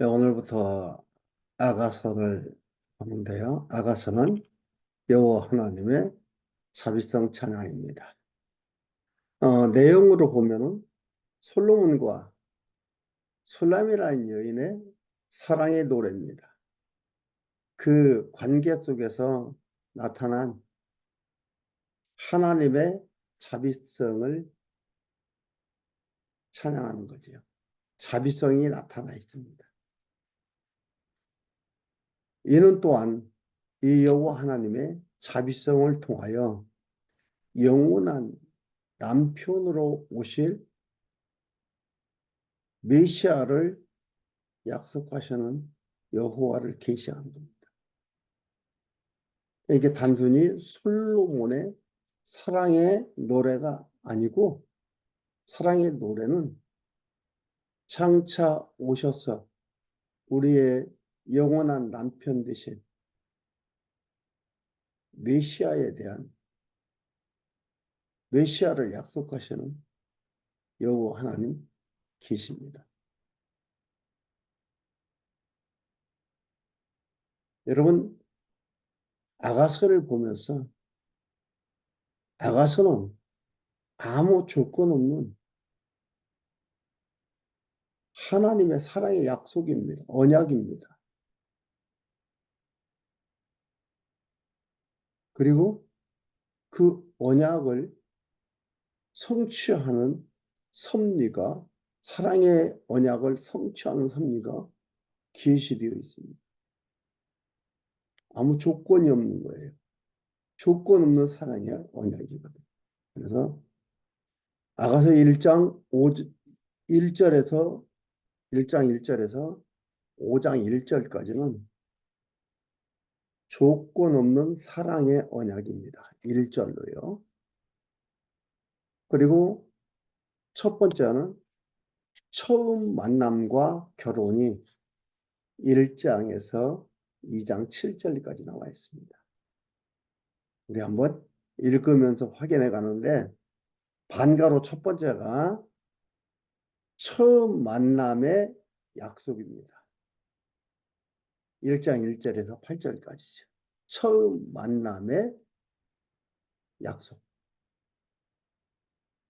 네, 오늘부터 아가서를 하는데요. 아가서는 여호와 하나님의 자비성 찬양입니다. 내용으로 보면은 솔로몬과 술람이라는 여인의 사랑의 노래입니다. 그 관계 속에서 나타난 하나님의 자비성을 찬양하는 거지요. 자비성이 나타나 있습니다. 이는 또한 이 여호와 하나님의 자비성을 통하여 영원한 남편으로 오실 메시아를 약속하시는 여호와를 계시하는 겁니다. 이게 단순히 솔로몬의 사랑의 노래가 아니고, 사랑의 노래는 장차 오셔서 우리의 영원한 남편 되신 메시아에 대한, 메시아를 약속하시는 여호와 하나님 계십니다. 여러분, 아가서를 보면서 아가서는 아무 조건 없는 하나님의 사랑의 약속입니다. 언약입니다. 그리고 그 언약을 성취하는 섭리가, 사랑의 언약을 성취하는 섭리가 계시되어 있습니다. 아무 조건이 없는 거예요. 조건 없는 사랑의 언약이거든요. 그래서 아가서 1장 1절에서 1장 1절에서 5장 1절까지는 조건 없는 사랑의 언약입니다. 1절로요. 그리고 첫 번째는 처음 만남과 결혼이 1장에서 2장 7절까지 나와 있습니다. 우리 한번 읽으면서 확인해 가는데, 반가로 첫 번째가 처음 만남의 약속입니다. 1장 1절에서 8절까지죠. 처음 만남의 약속.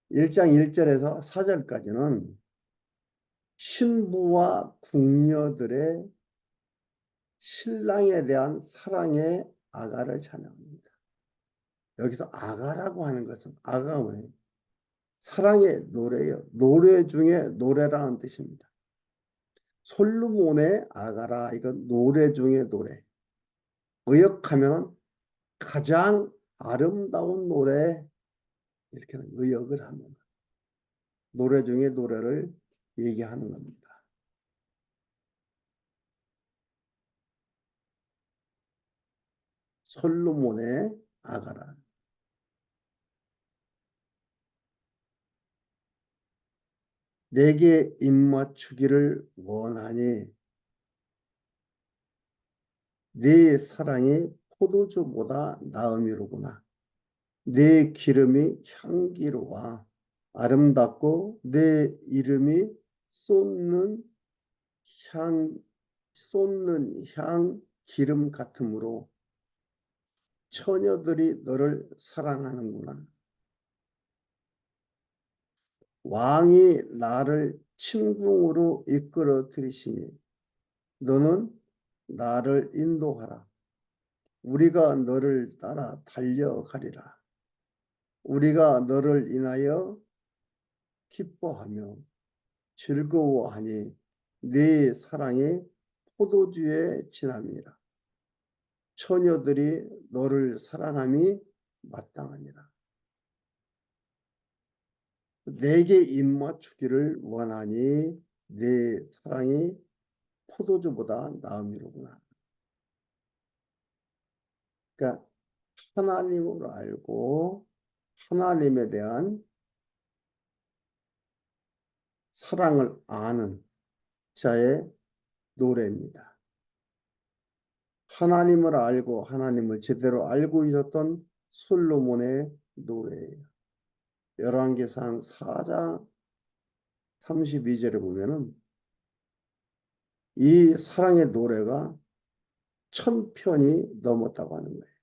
1장 1절에서 4절까지는 신부와 궁녀들의 신랑에 대한 사랑의 아가를 찬양합니다. 여기서 아가라고 하는 것은, 아가가 뭐예요? 사랑의 노래예요. 노래 중에 노래라는 뜻입니다. 솔로몬의 아가라, 이건 노래 중에 노래. 의역하면 가장 아름다운 노래, 이렇게 의역을 하면 노래 중에 노래를 얘기하는 겁니다. 솔로몬의 아가라. 내게 입맞추기를 원하니 네 사랑이 포도주보다 나음이로구나. 네 기름이 향기로와 아름답고 내 이름이 쏟는 향 기름 같으므로 처녀들이 너를 사랑하는구나. 왕이 나를 침궁으로 이끌어 들이시니 너는 나를 인도하라. 우리가 너를 따라 달려가리라. 우리가 너를 인하여 기뻐하며 즐거워하니 네 사랑이 포도주에 진함이라. 처녀들이 너를 사랑함이 마땅하니라. 내게 입맞추기를 원하니 네 사랑이 포도주보다 나음이로구나. 그러니까 하나님으로 알고 하나님에 대한 사랑을 아는 자의 노래입니다. 하나님을 알고 하나님을 제대로 알고 있었던 솔로몬의 노래예요. 열왕기상 4장 32절에 보면은 이 사랑의 노래가 1000편이 넘었다고 하는 거예요.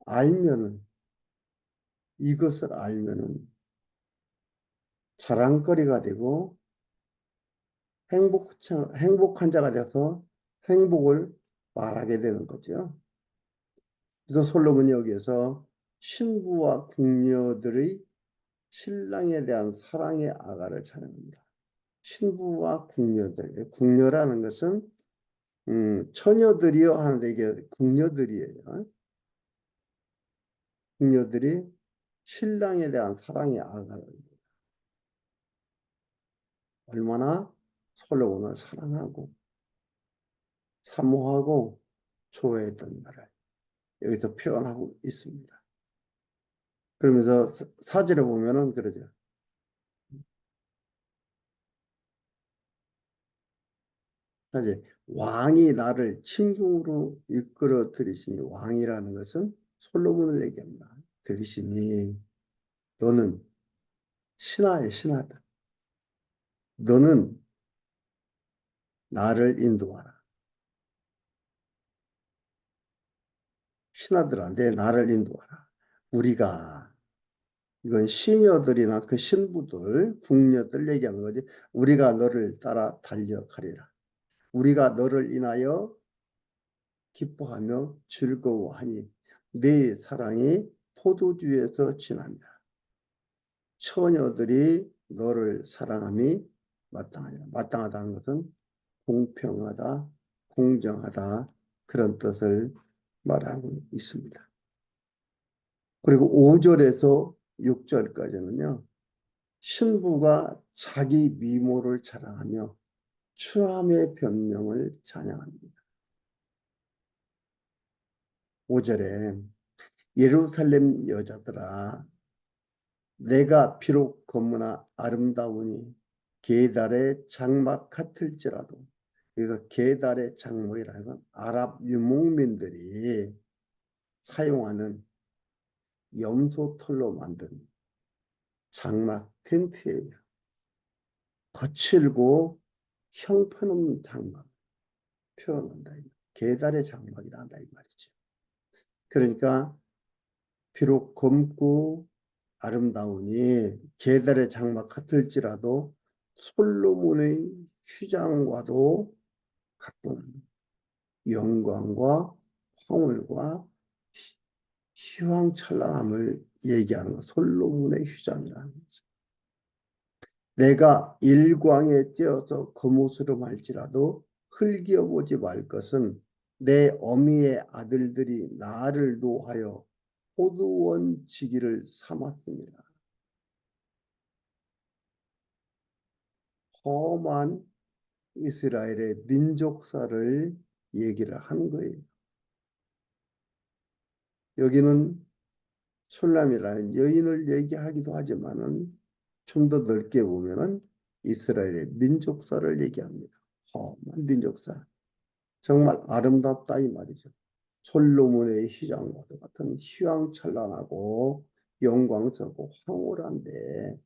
알면은, 이것을 알면은 자랑거리가 되고 행복한 자가 돼서 행복을 말하게 되는 거죠. 그래서 솔로몬이 여기에서 신부와 궁녀들의 신랑에 대한 사랑의 아가를 찬양합니다. 신부와 궁녀들, 궁녀라는 것은 처녀들이요 하는데 이게 궁녀들이에요. 궁녀들이 신랑에 대한 사랑의 아가를 얼마나 솔로몬을 사랑하고 사모하고 좋아했던 나를 여기서 표현하고 있습니다. 그러면서 사절에 보면은 그러죠. 사실 왕이 나를 침궁으로 이끌어 들이시니 왕이라는 것은 솔로몬을 얘기합니다. 들이시니 너는 신하의 신하다. 너는 나를 인도하라. 신하들아, 내 나를 인도하라. 우리가 이건 시녀들이나 그 신부들, 궁녀들 얘기하는 거지. 우리가 너를 따라 달려가리라. 우리가 너를 인하여 기뻐하며 즐거워하니 네 사랑이 포도주에서 진합니다. 처녀들이 너를 사랑함이 마땅하니라. 마땅하다는 것은 공평하다, 공정하다 그런 뜻을 말하고 있습니다. 그리고 5절에서 6절까지는요. 신부가 자기 미모를 자랑하며 추함의 변명을 찬양합니다. 5절에 예루살렘 여자들아 내가 비록 검으나 아름다우니 게달의 장막 같을지라도 그래서 게달의 장막이라는 건 아랍 유목민들이 사용하는 염소털로 만든 장막 텐트예요. 거칠고 형편없는 장막 표현한다. 게달의 장막이란다 이 말이죠. 그러니까 비록 검고 아름다우니 게달의 장막 같을지라도 솔로몬의 휘장과도 같구나. 영광과 황홀과 휘황찬란함을 얘기하는 것. 솔로몬의 휘장이라는 거죠. 내가 일광에 찧어서 검옷으로 말지라도 흘겨보지 말 것은 내 어미의 아들들이 나를 노하여 포도원 지기를 삼았습니다. 험한 이스라엘의 민족사를 얘기를 하는 거예요. 여기는 술람이라는 여인을 얘기하기도 하지만은 좀 더 넓게 보면은 이스라엘의 민족사를 얘기합니다. 험한 민족사. 정말 아름답다 이 말이죠. 솔로몬의 휘장과도 같은 휘황찬란하고 영광스럽고 황홀한데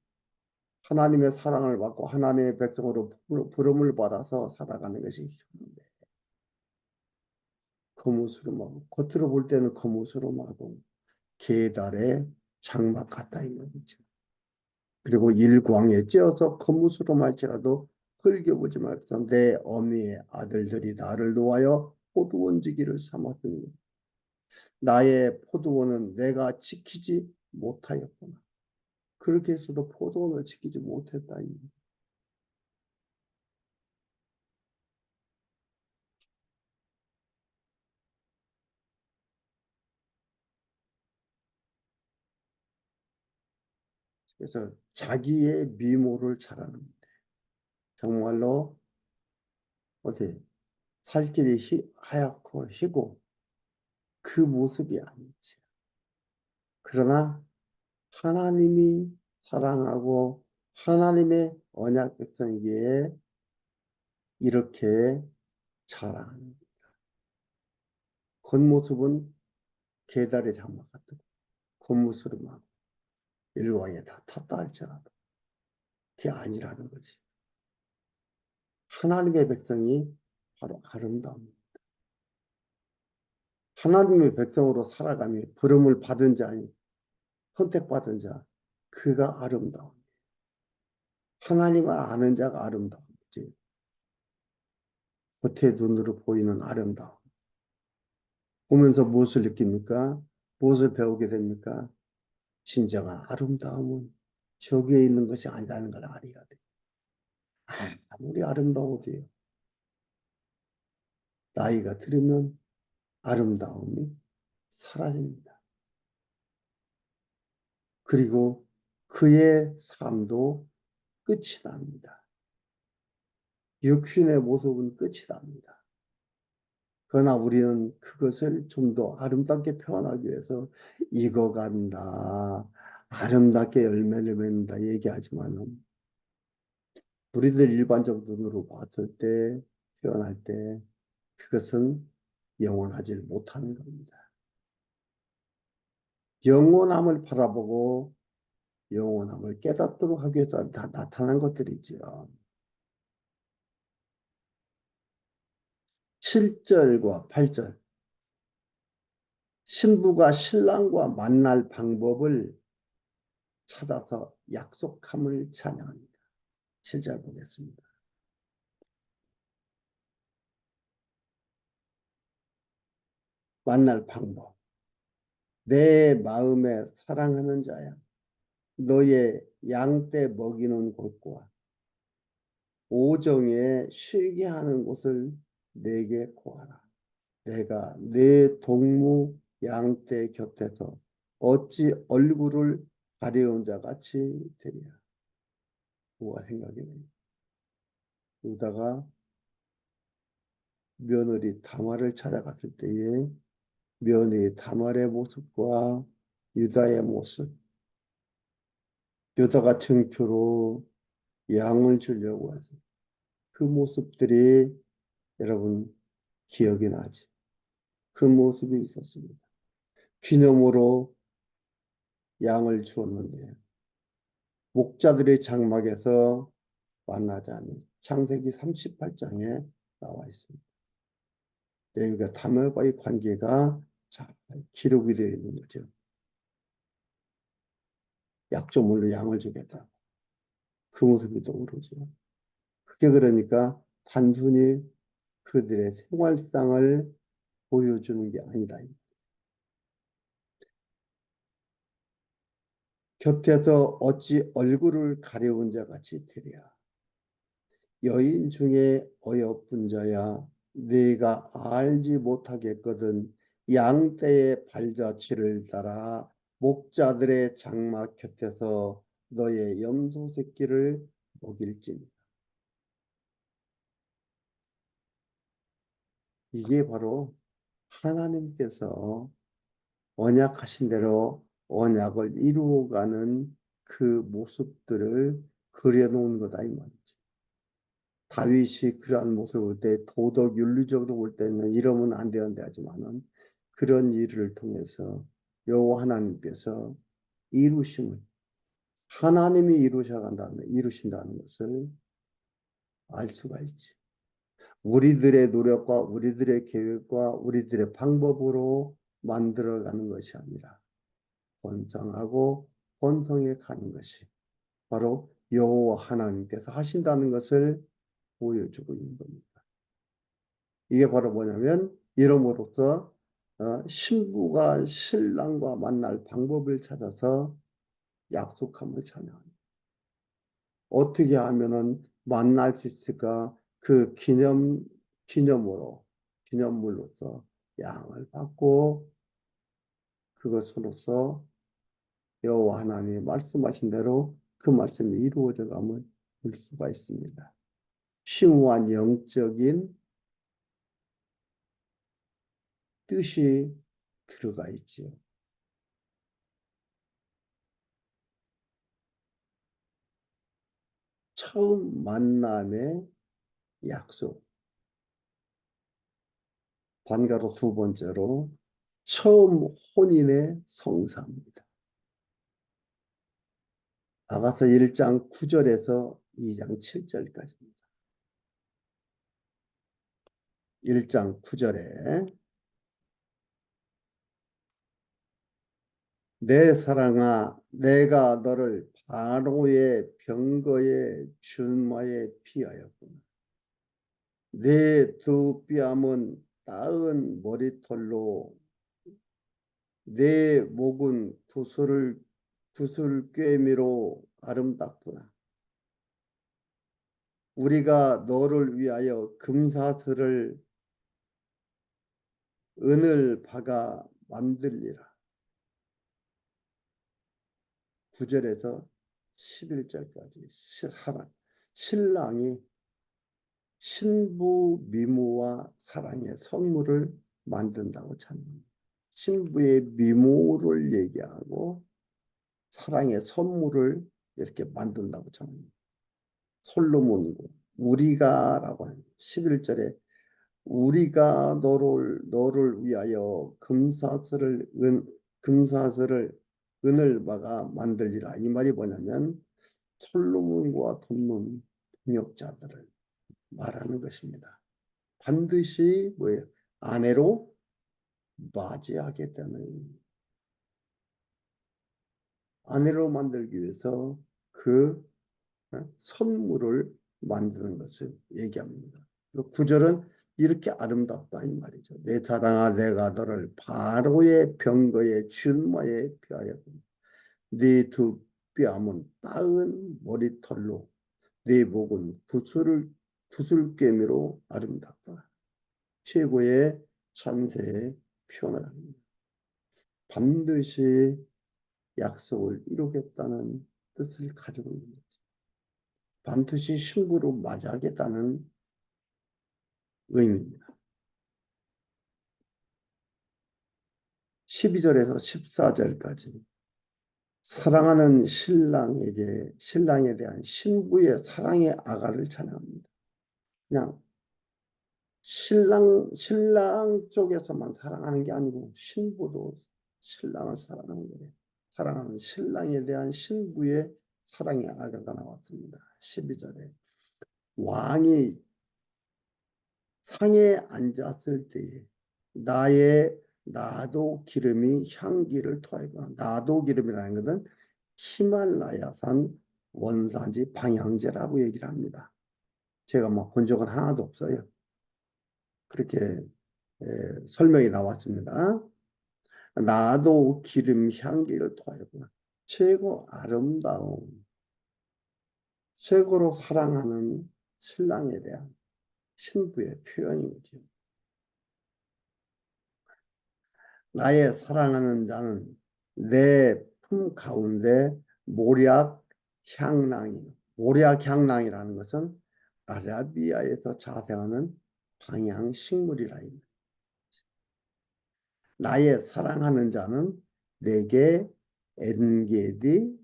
하나님의 사랑을 받고 하나님의 백성으로 부름을 받아서 살아가는 것이 힘든데 거무스름하고 겉으로 볼 때는 거무스름하고 계달의 장막 같다 이 말이죠. 그리고 일광에 찧어서 거무스름할지라도 흘겨보지 말고 내 어미의 아들들이 나를 놓아여 포도원 지기를 삼았으니 나의 포도원은 내가 지키지 못하였구나. 그렇게 해서도 포도원을 지키지 못했다. 그래서 자기의 미모를 자랑합니다. 정말로 어디 살길이 하얗고 희고 그 모습이 아니지. 그러나 하나님이 사랑하고 하나님의 언약 백성이기에 이렇게 자랑합니다. 겉모습은 계달의 장막 같고 겉모습은 일광에 다 탔다 할지라도 그게 아니라는 거지. 하나님의 백성이 바로 아름다움. 하나님의 백성으로 살아가며 부름을 받은 자니 선택받은 자, 그가 아름다움. 하나님을 아는 자가 아름다움이지. 겉의 눈으로 보이는 아름다움. 보면서 무엇을 느낍니까? 무엇을 배우게 됩니까? 진정한 아름다움은 저기에 있는 것이 아니라는 걸 알아야 돼. 아무리 아름다워도요. 나이가 들으면 아름다움이 사라집니다. 그리고 그의 삶도 끝이 납니다. 육신의 모습은 끝이 납니다. 그러나 우리는 그것을 좀 더 아름답게 표현하기 위해서 익어간다, 아름답게 열매를 맺는다 얘기하지만은 우리들 일반적 눈으로 봤을 때, 표현할 때 그것은 영원하지 못하는 겁니다. 영원함을 바라보고 영원함을 깨닫도록 하기 위해서 다 나타난 것들이지요. 7절과 8절. 신부가 신랑과 만날 방법을 찾아서 약속함을 찬양합니다. 7절 보겠습니다. 만날 방법. 내 마음에 사랑하는 자야. 너의 양떼 먹이는 곳과 오정에 쉬게 하는 곳을 내게 구하라. 내가 내 동무 양떼 곁에서 어찌 얼굴을 가려운 자 같이 되랴. 누가 생각이네. 유다가 며느리 다말을 찾아갔을 때에 며느리 다말의 모습과 유다의 모습, 유다가 증표로 양을 주려고 해서 그 모습들이 여러분 기억이 나지. 그 모습이 있었습니다. 기념으로 양을 주었는데 목자들의 장막에서 만나자니 창세기 38장에 나와 있습니다. 레위가 다말과의 관계가 잘 기록이 되어 있는 거죠. 약조물로 양을 주겠다. 그 모습이 떠오르죠. 그게 그러니까 단순히 그들의 생활상을 보여주는 게 아니다. 곁에서 어찌 얼굴을 가려운 자 같이 되랴. 여인 중에 어여쁜 자야 네가 알지 못하겠거든 양떼의 발자취를 따라 목자들의 장막 곁에서 너의 염소 새끼를 먹일지니. 이게 바로 하나님께서 언약하신 대로 언약을 이루어가는 그 모습들을 그려놓은 거다 이 말이지. 다윗이 그러한 모습을 볼 때 도덕 윤리적으로 볼 때는 이러면 안 되는데 하지만은 그런 일을 통해서 여호와 하나님께서 이루심을 하나님이 이루신다는 것을 알 수가 있지. 우리들의 노력과 우리들의 계획과 우리들의 방법으로 만들어가는 것이 아니라 번성하고 번성해 가는 것이 바로 여호와 하나님께서 하신다는 것을 보여주고 있는 겁니다. 이게 바로 뭐냐면 이름으로써 신부가 신랑과 만날 방법을 찾아서 약속함을 찬양합니다. 어떻게 하면은 만날 수 있을까? 그 기념물로서 양을 받고 그것으로서 여호와 하나님이 말씀하신 대로 그 말씀이 이루어져 감을 볼 수가 있습니다. 심오한 영적인 뜻이 들어가 있지요. 처음 만남의 약속. 반가로 두 번째로 처음 혼인의 성사입니다. 아가서 1장 9절에서 2장 7절까지입니다. 1장 9절에 내 사랑아 내가 너를 바로의 병거의 준마에 피하였구나. 내 두 뺨은 따은 머리털로 내 목은 구슬꿰미로 아름답구나. 우리가 너를 위하여 금사슬을 은을 박아 만들리라. 9절에서 11절까지 신랑이 신부 미모와 사랑의 선물을 만든다고 찬양합니다. 신부의 미모를 얘기하고 사랑의 선물을 이렇게 만든다고 찬양합니다. 솔로몬이고 우리가라고 하는 11절에 우리가 너를 위하여 금사슬을 은을 박아 만들리라. 이 말이 뭐냐면 솔로몬과 돕는 동역자들을 말하는 것입니다. 반드시 뭐예요? 아내로 맞이하겠다는 아내로 만들기 위해서 그 선물을 만드는 것을 얘기합니다. 9절은 이렇게 아름답다 이 말이죠. 내 사랑아 내가 너를 바로의 병거의 준마에 피하였고 네 두 뺨은 따은 머리털로 네 목은 구슬꿰미로 아름답다. 최고의 찬세의 표현을 합니다. 반드시 약속을 이루겠다는 뜻을 가지고 있는 거죠. 반드시 신부로 맞이하겠다는 의미입니다. 12절에서 14절까지 사랑하는 신랑에 대한 신부의 사랑의 아가를 찬양합니다. 그냥 신랑 쪽에서만 사랑하는 게 아니고 신부도 신랑을 사랑하는 거예요. 사랑하는 신랑에 대한 신부의 사랑의 아가가 나왔습니다. 12절에 왕이 상에 앉았을 때에 나도 기름이 향기를 토하였구나. 나도 기름이라는 것은 히말라야산 원산지 방향제라고 얘기를 합니다. 제가 뭐 본 적은 하나도 없어요. 그렇게 설명이 나왔습니다. 나도 기름 향기를 토하였구나. 최고 아름다운 최고로 사랑하는 신랑에 대한 신부의 표현인 거죠. 나의 사랑하는 자는 내 품 가운데 모략 향낭이라는 것은 아라비아에서 자생하는 방향식물이라 합니다. 나의 사랑하는 자는 내게 엔게디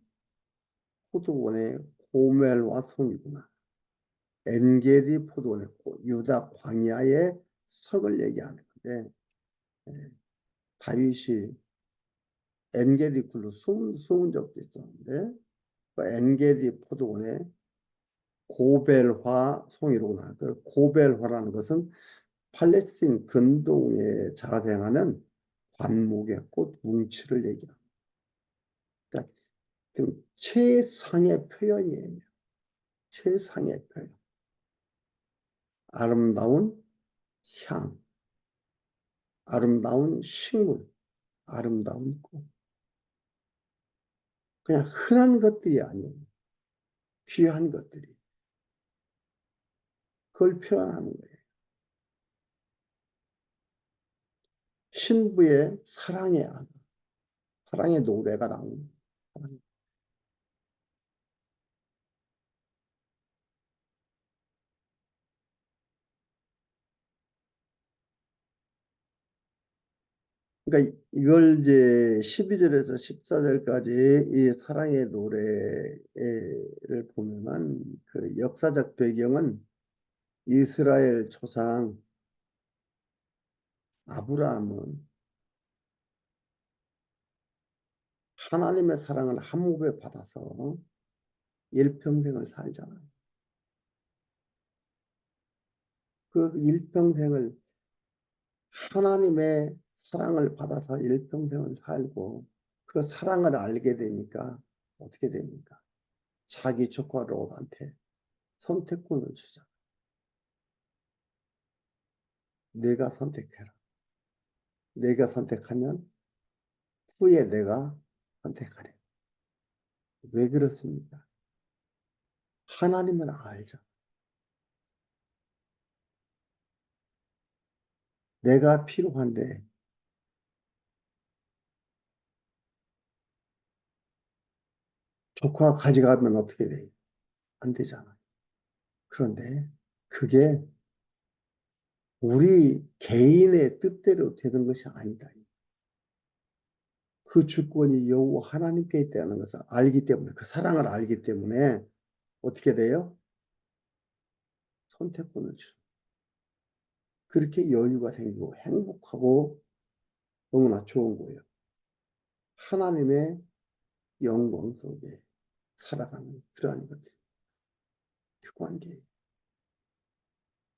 포도원의 고멜과 송이구나. 엔게디 포도원의 유다 광야의 석을 얘기하는 건데 다윗이 엔게디 굴로 숨은 적도 있었는데 그 엔게디 포도원의 고벨화 송이로구나. 그 고벨화라는 것은 팔레스틴 근동에 자생하는 관목의 꽃 뭉치를 얘기합니다. 그러니까 최상의 표현이에요. 최상의 표현. 아름다운 향, 아름다운 식물, 아름다운 꽃. 그냥 흔한 것들이 아니에요. 귀한 것들이. 그걸 표현하는 거예요. 신부의 사랑의 노래가 나오는 거예요. 그러니까 이걸 이제 12절에서 14절까지 이 사랑의 노래를 보면은 그 역사적 배경은 이스라엘 조상 아브라함은 하나님의 사랑을 한 몸에 받아서 일평생을 살잖아요. 그 일평생을 하나님의 사랑을 받아서 일평생을 살고 그 사랑을 알게 되니까 어떻게 됩니까? 자기 조카 롯한테 선택권을 주자. 내가 선택해라. 내가 선택하면 후에 내가 선택하래. 왜 그렇습니까? 하나님을 알죠. 내가 필요한데 조카 가져가면 어떻게 돼요? 안 되잖아요. 그런데 그게 우리 개인의 뜻대로 되는 것이 아니다. 그 주권이 여호와 하나님께 있다는 것을 알기 때문에 그 사랑을 알기 때문에 어떻게 돼요? 선택권을 주. 그렇게 여유가 생기고 행복하고 너무나 좋은 거예요. 하나님의 영광 속에 살아가는 그러한 것들, 그 관계.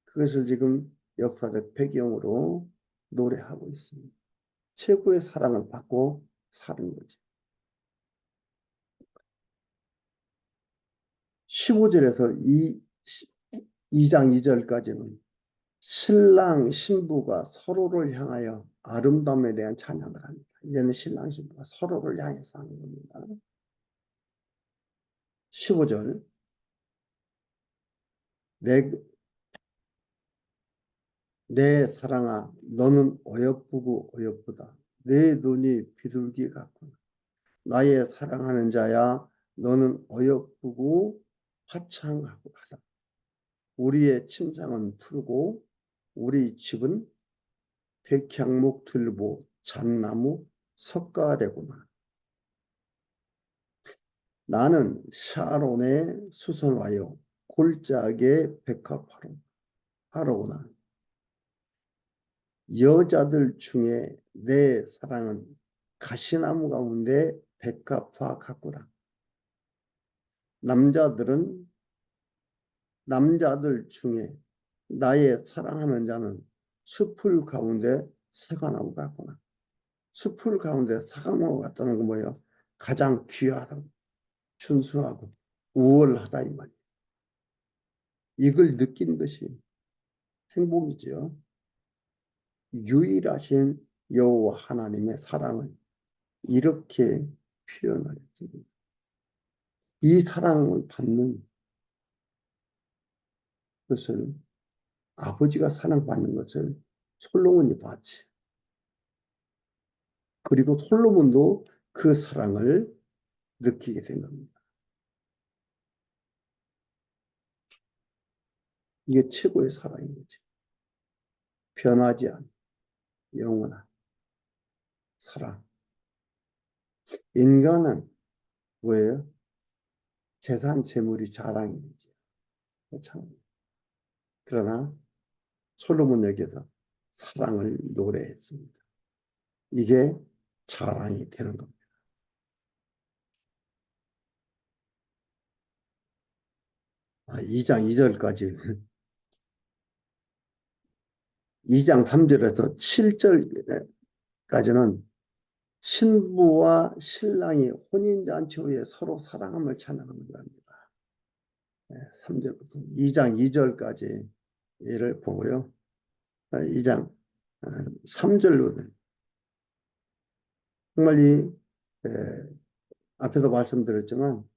그것을 지금 역사적 배경으로 노래하고 있습니다. 최고의 사랑을 받고 사는 거지. 15절에서 2장 2절까지는 신랑, 신부가 서로를 향하여 아름다움에 대한 찬양을 합니다. 이제는 신랑, 신부가 서로를 향해서 하는 겁니다. 15절. 내, 내 사랑아, 너는 어여쁘고 어여쁘다. 내 눈이 비둘기 같구나. 나의 사랑하는 자야, 너는 어여쁘고 화창하고 하다. 우리의 침상은 푸르고 우리 집은 백향목 들보 잣나무 석가래구나. 나는 샤론에 수선하여 골짜기에 백합화로구나. 여자들 중에 내 사랑은 가시나무 가운데 백합화 같구나. 남자들 중에 나의 사랑하는 자는 숲풀 가운데 새가나무 같구나. 숲풀 가운데 사과나무 같다는 건 뭐예요? 가장 귀하다, 순수하고 우월하다 이 말이에요. 이걸 느낀 것이 행복이죠. 유일하신 여호와 하나님의 사랑을 이렇게 표현하였습니다. 이 사랑을 받는 것을 아버지가 사랑받는 것을 솔로몬이 봤지. 그리고 솔로몬도 그 사랑을 느끼게 된 겁니다. 이게 최고의 사랑인 거지. 변하지 않는 영원한 사랑. 인간은 뭐예요? 재산, 재물이 자랑이 되지. 참. 그러나 솔로몬에게서 사랑을 노래했습니다. 이게 자랑이 되는 겁니다. 2장 2절까지 2장 3절에서 7절까지는 신부와 신랑이 혼인잔치 후에 서로 사랑함을 찬양하는 겁니다. 3절부터 2장 2절까지 를 보고요. 2장 3절로 정말 이 앞에서 말씀드렸지만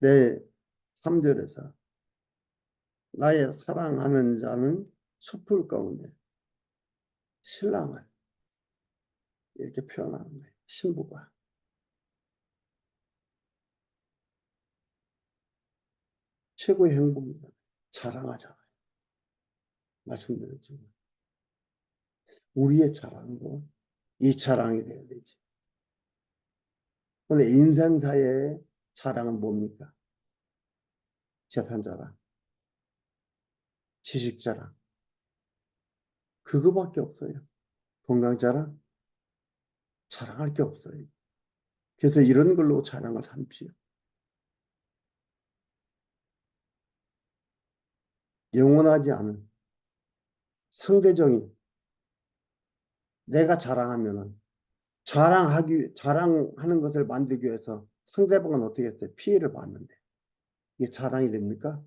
내 3절에서 나의 사랑하는 자는 숲풀 가운데 신랑을 이렇게 표현하는 거예요. 신부가. 최고의 행복이다. 자랑하잖아요. 말씀드렸지만. 우리의 자랑도 이 자랑이 돼야 되지. 근데 인생사의 자랑은 뭡니까? 재산 자랑, 지식 자랑. 그거밖에 없어요. 건강 자랑, 자랑할 게 없어요. 그래서 이런 걸로 자랑을 삼지요. 영원하지 않은 상대적인 내가 자랑하면은 자랑하는 것을 만들기 위해서 상대방은 어떻게 했어요? 피해를 봤는데 이게 자랑이 됩니까?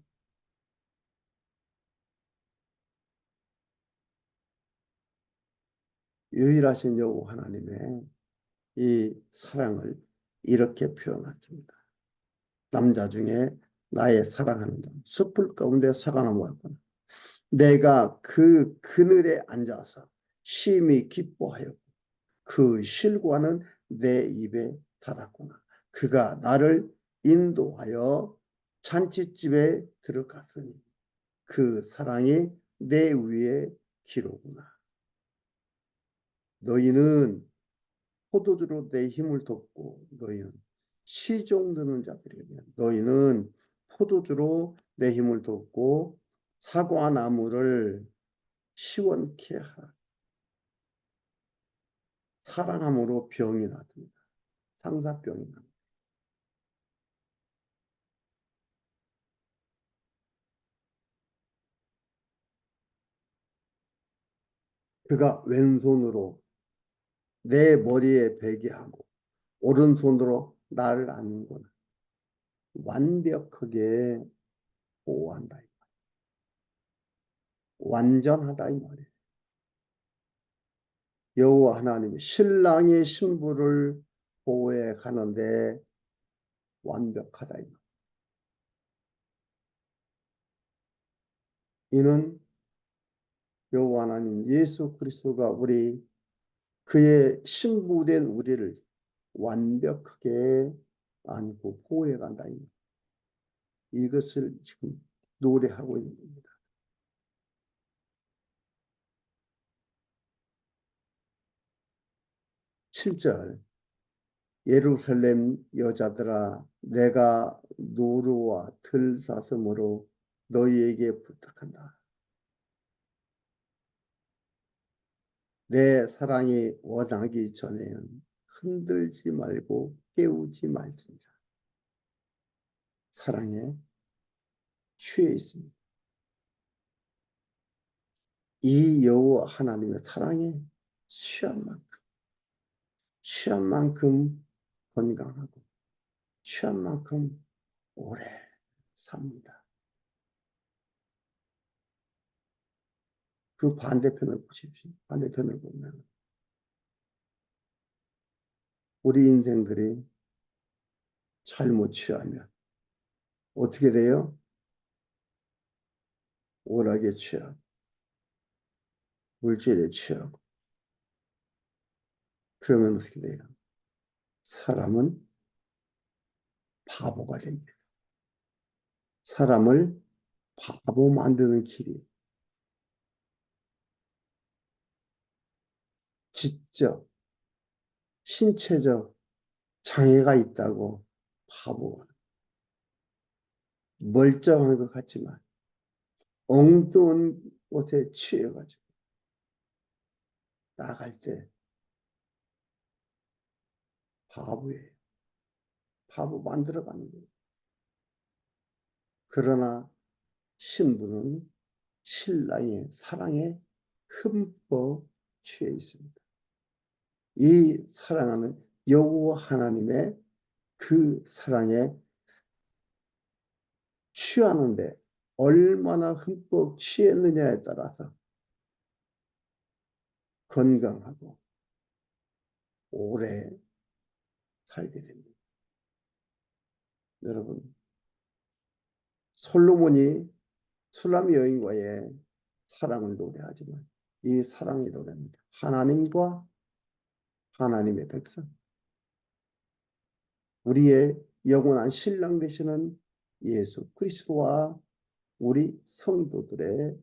유일하신 여호와 하나님의 이 사랑을 이렇게 표현하십니다. 남자 중에 나의 사랑하는 자, 숯불 가운데 사과나무였구나. 내가 그 그늘에 앉아서 심히 기뻐하여 그 실과는 내 입에 달았구나. 그가 나를 인도하여 잔치집에 들어갔으니 그 사랑이 내 위에 기로구나. 너희는 포도주로 내 힘을 돋고 너희는 시종 드는 자들이며 너희는 포도주로 내 힘을 돋고 사과나무를 시원케 하라. 사랑함으로 병이 낫습니다. 상사병이 납니다. 그가 왼손으로 내 머리에 베게 하고 오른손으로 나를 안는구나. 완벽하게 보호한다. 완전하다 이 말이에요. 여호와 하나님이 신랑의 신부를 보호해 가는데 완벽하다 이 말. 이는 여호와 하나님 예수 그리스도가 우리 그의 신부된 우리를 완벽하게 안고 보호해 간다 이 말. 이것을 지금 노래하고 있는 겁니다. 7절 예루살렘 여자들아 내가 노루와 들사슴으로 너희에게 부탁한다. 내 사랑이 원하기 전에는 흔들지 말고 깨우지 말지니라. 사랑에 취해 있습니다. 이 여호와 하나님의 사랑에 취한 만큼 건강하고 취한 만큼 오래 삽니다. 그 반대편을 보십시오. 반대편을 보면 우리 인생들이 잘못 취하면 어떻게 돼요? 오락에 취하고 물질에 취하고 그러면 어떻게 돼요? 사람은 바보가 됩니다. 사람을 바보 만드는 길이 지적, 신체적 장애가 있다고 바보가 멀쩡한 것 같지만 엉뚱한 것에 취해가지고 나갈 때 바보예요. 바보 만들어가는 거예요. 그러나 신부는 신랑의 사랑에 흠뻑 취해 있습니다. 이 사랑하는 여호와 하나님의 그 사랑에 취하는데 얼마나 흠뻑 취했느냐에 따라서 건강하고 오래 살게 됩니다. 여러분, 솔로몬이 술람 여인과의 사랑을 노래하지만 이 사랑이 노래입니다. 하나님과 하나님의 백성, 우리의 영원한 신랑 되시는 예수 그리스도와 우리 성도들의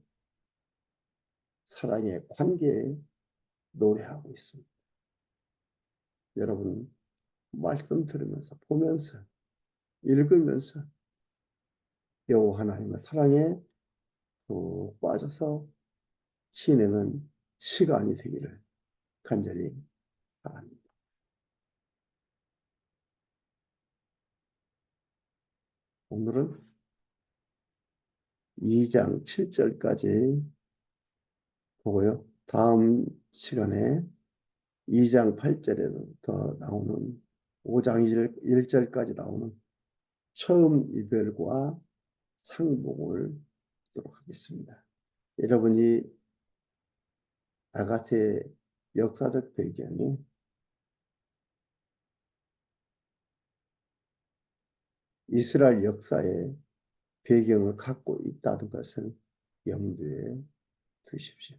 사랑의 관계에 노래하고 있습니다. 여러분, 말씀 들으면서 보면서 읽으면서 여호와 하나님의 사랑에 푹 빠져서 지내는 시간이 되기를 간절히 바랍니다. 오늘은 2장 7절까지 보고요. 다음 시간에 2장 8절에부터 나오는 5장 1절까지 나오는 처음 이별과 상봉을 보도록 하겠습니다. 여러분이 아가세의 역사적 배경이 이스라엘 역사의 배경을 갖고 있다는 것을 염두에 두십시오.